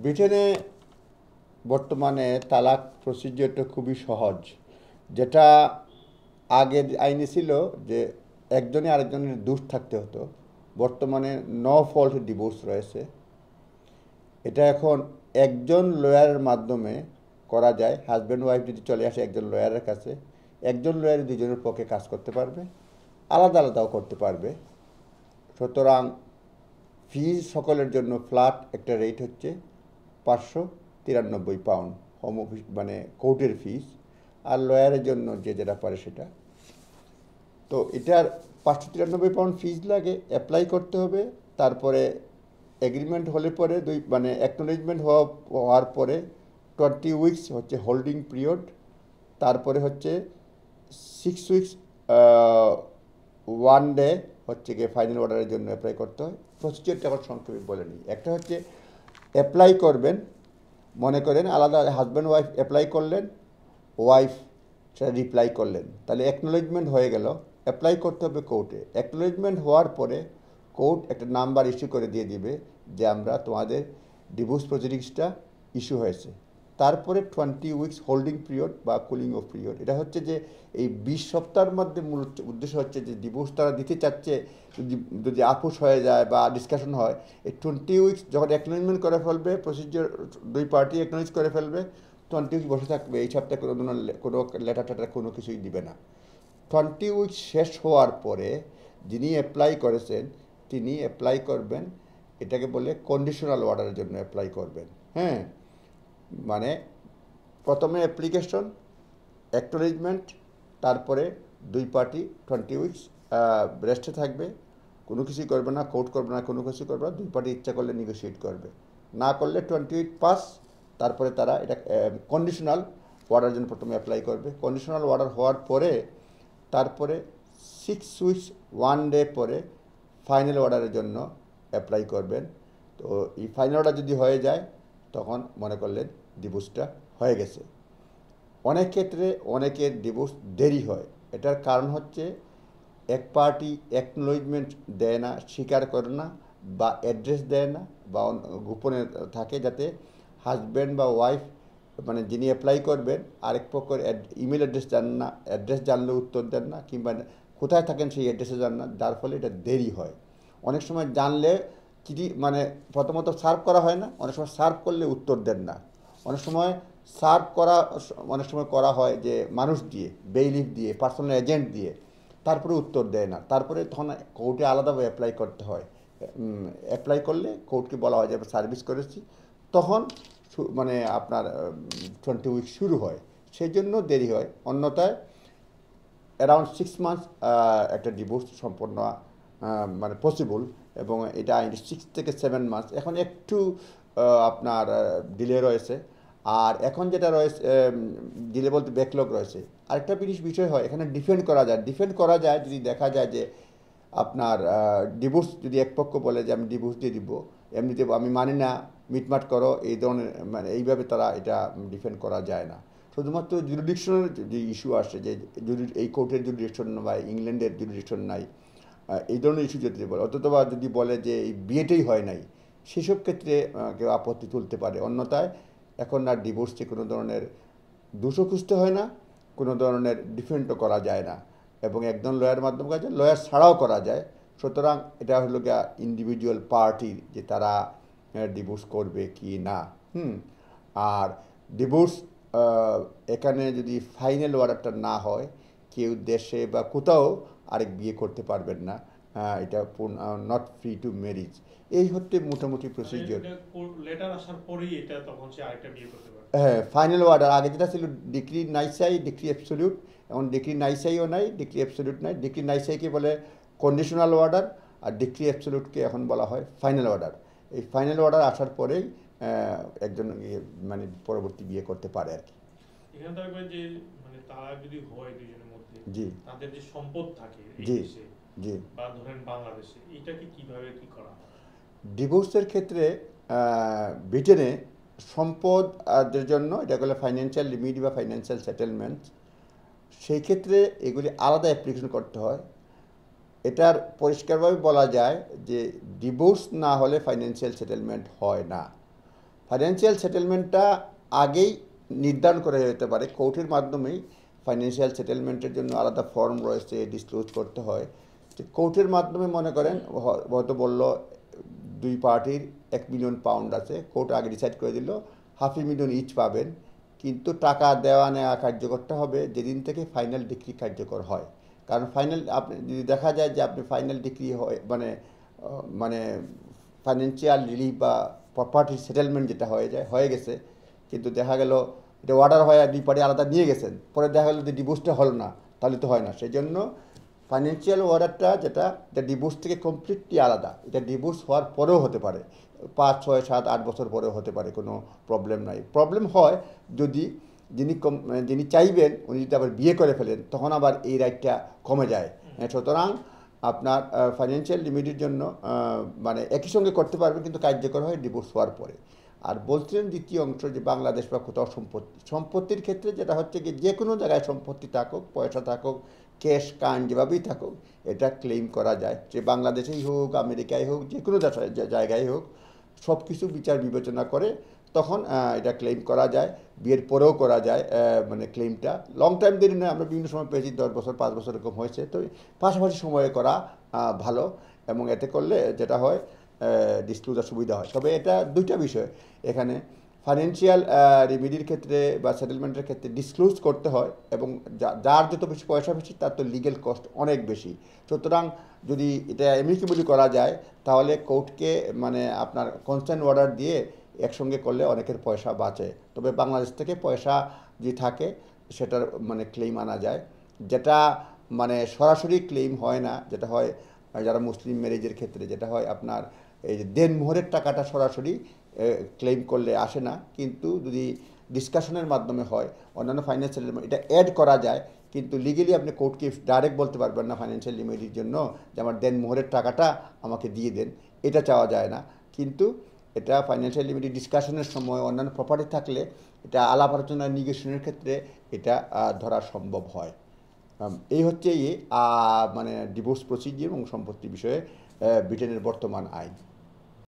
ব্রিটেনে বর্তমানে তালাক প্রসিডিওরটা খুবই সহজ। যেটা আগের আইনে ছিল যে একজনে আরেকজনের দোষ থাকতে হতো, বর্তমানে নো ফল্ট ডিভোর্স রয়েছে। এটা এখন একজন লয়ারের মাধ্যমে করা যায়। হাজব্যান্ড ওয়াইফ যদি চলে আসে একজন লয়ারের কাছে, একজন লয়ার দুজনের পক্ষে কাজ করতে পারবে, আলাদা আলাদাও করতে পারবে। সুতরাং ফিজ সকলের জন্য ফ্ল্যাট একটা রেট হচ্ছে 593 পাউন্ড, হোম অফিস মানে কোর্টের ফিস। আর লয়ারের জন্য যে যেটা পারে সেটা। তো এটার 593 পাউন্ড ফিজ লাগে, অ্যাপ্লাই করতে হবে। তারপরে এগ্রিমেন্ট হলে পরে অ্যাকনোলেজমেন্ট হওয়ার পরে 20 উইকস হচ্ছে হোল্ডিং পিরিয়ড। তারপরে হচ্ছে 6 উইকস 1 ডে হচ্ছে গিয়ে ফাইনাল অর্ডারের জন্য অ্যাপ্লাই করতে হয়। প্রসিজারটা আবার সংক্ষেপে বলে নিই। একটা হচ্ছে অ্যাপ্লাই করবেন, মনে করেন আলাদা হাজব্যান্ড ওয়াইফ অ্যাপ্লাই করলেন, ওয়াইফ সেটা রিপ্লাই করলেন, তাহলে অ্যাকনোলেজমেন্ট হয়ে গেল। অ্যাপ্লাই করতে হবে কোর্টে। অ্যাকনোলেজমেন্ট হওয়ার পরে কোর্ট একটা নাম্বার ইস্যু করে দিয়ে দিবে যে আমরা তোমাদের ডিভোর্স প্রসিডিংসটা ইস্যু হয়েছে। তারপরে 20 উইকস হোল্ডিং পিরিয়ড বা কুলিং অফ পিরিয়ড। এটা হচ্ছে যে এই 20 সপ্তাহের মধ্যে মূল উদ্দেশ্য হচ্ছে যে ডিভোর্স তারা দিতে চাচ্ছে, যদি যদি আপোষ হয়ে যায় বা ডিসকাশন হয়, এই 20 উইকস যখন অ্যাকনোলেজমেন্ট করে ফেলবে, প্রসিডিওর দুই পার্টি অ্যাকনোলেজ করে ফেলবে, 20 উইকস বসে থাকবে। এই সপ্তাহে কোনো লেটার টেটার কোনো কিছুই দিবে না। 20 উইকস শেষ হওয়ার পরে যিনি অ্যাপ্লাই করেছেন তিনি অ্যাপ্লাই করবেন, এটাকে বলে কন্ডিশনাল অর্ডারের জন্য অ্যাপ্লাই করবেন। হ্যাঁ, মানে প্রথমে অ্যাপ্লিকেশন, অ্যাকনোলেজমেন্ট, তারপরে দুই পার্টি 20 উইকস রেস্টে থাকবে, কোনো কিছুই করবে না, কোর্ট করবে না, কোনো কিছু করবে না। দুই পার্টি ইচ্ছা করলে নেগোসিয়েট করবে, না করলে 20 উইক পাস। তারপরে তারা এটা কন্ডিশনাল অর্ডারের জন্য প্রথমে অ্যাপ্লাই করবে। কন্ডিশনাল অর্ডার হওয়ার পরে তারপরে 6 উইকস 1 ডে পরে ফাইনাল অর্ডারের জন্য অ্যাপ্লাই করবেন। তো এই ফাইনাল অর্ডার যদি হয়ে যায় তখন মনে করলেন ডিভোর্সটা হয়ে গেছে। অনেক ক্ষেত্রে অনেকের ডিভোর্স দেরি হয়। এটার কারণ হচ্ছে এক পার্টি অ্যাকনোলেজমেন্ট দেয় না, স্বীকার করে না, বা অ্যাড্রেস দেয় না, বা গোপনে থাকে, যাতে হাজব্যান্ড বা ওয়াইফ মানে যিনি অ্যাপ্লাই করবেন আরেক পক্ষের ইমেল অ্যাড্রেস জানেন না, অ্যাড্রেস জানলে উত্তর দেন না, কিংবা কোথায় থাকেন সেই অ্যাড্রেসে জান না, যার ফলে এটা দেরি হয়। অনেক সময় জানলে চিঠি প্রথমত সার্ভ করা হয় না, অনেক সময় সার্ভ করলে উত্তর দেন না। অনেক সময় সার্ভ করা অনেক সময় করা হয় যে মানুষ দিয়ে, বেইলিফ দিয়ে, পার্সোনাল এজেন্ট দিয়ে, তারপরে উত্তর দেয় না। তারপরে তখন কোর্টে আলাদাভাবে অ্যাপ্লাই করতে হয়। অ্যাপ্লাই করলে কোর্টকে বলা হয় যে সার্ভিস করেছি, তখন আপনার 20 উইক শুরু হয়। সেই জন্য দেরি হয়। অন্যথায় অ্যারাউন্ড 6 মান্থস একটা ডিভোর্স সম্পন্ন মানে পসিবল। এবং এটা 6 থেকে 7 মাস। এখন একটু আপনার ডিলে রয়েছে। আর এখন যেটা রয়েছে, ডিলে বলতে ব্যাকলগ রয়েছে। আরেকটা বিষয় হয়, এখানে ডিফেন্ড করা যায় যদি দেখা যায় যে আপনার ডিভোর্স যদি এক পক্ষ বলে যে আমি ডিভোর্স দিয়ে দিব, এমনিতে আমি মানি না, মিটমাট করো, এই ধরনের এইভাবে তারা এটা ডিফেন্ড করা যায় না। শুধুমাত্র জুরিডিকশনের যে ইস্যু আসে যে এই কোর্টের জুরিডিকশন বা ইংল্যান্ডের জুরিডিকশন নাই, এই ধরনের ইস্যু যদি বলে, অথবা যদি বলে যে এই বিয়েটাই হয় নাই, সেসব ক্ষেত্রে কেউ আপত্তি তুলতে পারে। অন্যথায় এখন আর ডিভোর্সে কোনো ধরনের দোষও খুঁজতে হয় না, কোনো ধরনের ডিফেন্ডও করা যায় না, এবং একজন লয়ার মাধ্যমে করা যায়, লয়ার ছাড়াও করা যায়। সুতরাং এটা হলো গিয়া ইন্ডিভিজুয়াল পার্টির যে তারা ডিভোর্স করবে কি না। হুম। আর ডিভোর্স এখানে যদি ফাইনাল অর্ডারটা না হয়, কেউ দেশে বা কোথাও আরেক বিয়ে করতে পারবেন না। এটা নট ফ্রি টু ম্যারিজ। এই হচ্ছে মোটামুটি মানে প্রসিজিওর। এটা লেটার আসার পরেই এটা তখন সে আরেকটা বিয়ে করতে পারবে। হ্যাঁ, ফাইনাল অর্ডার আগে যেটা ছিল ডিক্রি নাইসাই, ডিক্রি অ্যাবসলিউট, এখন ডিক্রি নাইসাইও নাই, ডিক্রি অ্যাবসলিউট নাই। ডিক্রি নাইসাইকে বলে কন্ডিশনাল অর্ডার, আর ডিক্রি অ্যাবসলিউটকে এখন বলা হয় ফাইনাল অর্ডার। এই ফাইনাল অর্ডার আসার পরেই একজন মানে পরবর্তী বিয়ে করতে পারে আর কি। এখানে থাকবে যে মানে তারা যদি হয় দুজনের মধ্যে, জি, তাদের যে সম্পদ থাকে এই জি, দেশে জি। বা ধরেন বাংলাদেশে, এটাকে কিভাবে কি করা হয়? ডিভোর্সের ক্ষেত্রে ব্রিটেনে সম্পদের জন্য এটা বলে ফাইন্যান্সিয়াল লিমিট বা ফাইন্যান্সিয়াল সেটেলমেন্ট। সেই ক্ষেত্রে এগুলি আলাদা অ্যাপ্লিকেশন করতে হয়। এটার পরিষ্কারভাবে বলা যায় যে ডিভোর্স না হলে ফাইন্যান্সিয়াল সেটেলমেন্ট হয় না। ফাইন্যান্সিয়াল সেটেলমেন্টটা আগেই নির্ধারণ করা যেতে পারে কোর্টের মাধ্যমেই। ফাইন্যান্সিয়াল সেটেলমেন্টের জন্য আলাদা ফর্ম রয়েছে, ডিসক্লোজ করতে হয়। যে কোর্টের মাধ্যমে মনে করেন হয়তো বলল দুই পার্টির £1,000,000 আছে, কোর্ট আগে ডিসাইড করে দিল $500,000 ইচ পাবেন, কিন্তু টাকা দেওয়া নেওয়া কার্যকরটা হবে যেদিন থেকে ফাইনাল ডিক্রি কার্যকর হয়। কারণ ফাইনাল আপনি যদি দেখা যায় যে আপনি ফাইনাল ডিক্রি হয় মানে ফাইন্যান্সিয়াল রিলিফ বা প্রপার্টি সেটেলমেন্ট যেটা হয়ে গেছে, কিন্তু দেখা গেল এটা অর্ডার হয় দুই পার্টি আলাদা নিয়ে গেছেন, পরে দেখা গেলো যে ডিভোর্সটা হলো না, তাহলে তো হয় না। সেই জন্য ফাইন্যান্সিয়াল অর্ডারটা যেটা ডিভোর্স থেকে কমপ্লিটলি আলাদা। এটা ডিভোর্স হওয়ার পরেও হতে পারে, 5, 6, 7, 8 বছর পরেও হতে পারে, কোনো প্রবলেম নাই। প্রবলেম হয় যদি যিনি চাইবেন উনি যদি আবার বিয়ে করে ফেলেন, তখন আবার এই রাইটটা কমে যায়। সুতরাং আপনার ফাইন্যান্সিয়াল লিমিটের জন্য মানে একই সঙ্গে করতে পারবেন, কিন্তু কার্যকর হয় ডিভোর্স হওয়ার পরে। আর বলছিলেন দ্বিতীয় অংশ যে বাংলাদেশ বা কোথাও সম্পত্তির ক্ষেত্রে যেটা হচ্ছে কি, যে কোনো জায়গায় সম্পত্তি থাকুক, পয়সা থাকুক, ক্যাশ কান যেভাবেই থাকুক, এটা ক্লেম করা যায়। যে বাংলাদেশেই হোক, আমেরিকায় হোক, যে কোনো জায়গায় হোক, সব কিছু বিচার বিবেচনা করে তখন এটা ক্লেম করা যায়। বিয়ের পরেও করা যায়, মানে ক্লেমটা লং টাইম দেরি নয়। আমরা বিভিন্ন সময় পেয়েছি 10 বছর, 5 বছর এরকম হয়েছে। তো পাশাপাশি সময়ে করা ভালো, এবং এতে করলে যেটা হয় ডিসক্লোজার সুবিধা হয়। তবে এটা দুইটা বিষয় এখানে, ফাইন্যান্সিয়াল রেমিডির ক্ষেত্রে বা সেটেলমেন্টের ক্ষেত্রে ডিসক্লোজ করতে হয়, এবং যার যত বেশি পয়সা বেশি তার তো লিগেল কস্ট অনেক বেশি। সুতরাং যদি এটা এমনিকেবলি করা যায়, তাহলে কোর্টকে মানে আপনার কনসার্ন অর্ডার দিয়ে একসঙ্গে করলে অনেকের পয়সা বাঁচে। তবে বাংলাদেশ থেকে পয়সা যে থাকে সেটার মানে ক্লেম আনা যায়, যেটা মানে সরাসরি ক্লেম হয় না। যেটা হয় যারা মুসলিম ম্যারেজের ক্ষেত্রে যেটা হয় আপনার এই যে দেনমোহরের টাকাটা সরাসরি ক্লেম করলে আসে না, কিন্তু যদি ডিসকাশনের মাধ্যমে হয় অন্যান্য ফাইন্যান্সিয়াল এটা অ্যাড করা যায়। কিন্তু লিগেলি আপনি কোর্টকে ডাইরেক্ট বলতে পারবেন না ফাইন্যান্সিয়াল লিমিটের জন্য যে আমার দেনমোহরের টাকাটা আমাকে দিয়ে দেন, এটা চাওয়া যায় না। কিন্তু এটা ফাইন্যান্সিয়াল লিমিটেড ডিসকাশনের সময় অন্যান্য প্রপার্টি থাকলে এটা আলাপ আলোচনা নিগোসিয়েশনের ক্ষেত্রে এটা ধরা সম্ভব হয়। এই হচ্ছে মানে ডিভোর্স প্রসিডিউর এবং সম্পত্তি বিষয়ে ব্রিটেনের বর্তমান আইন।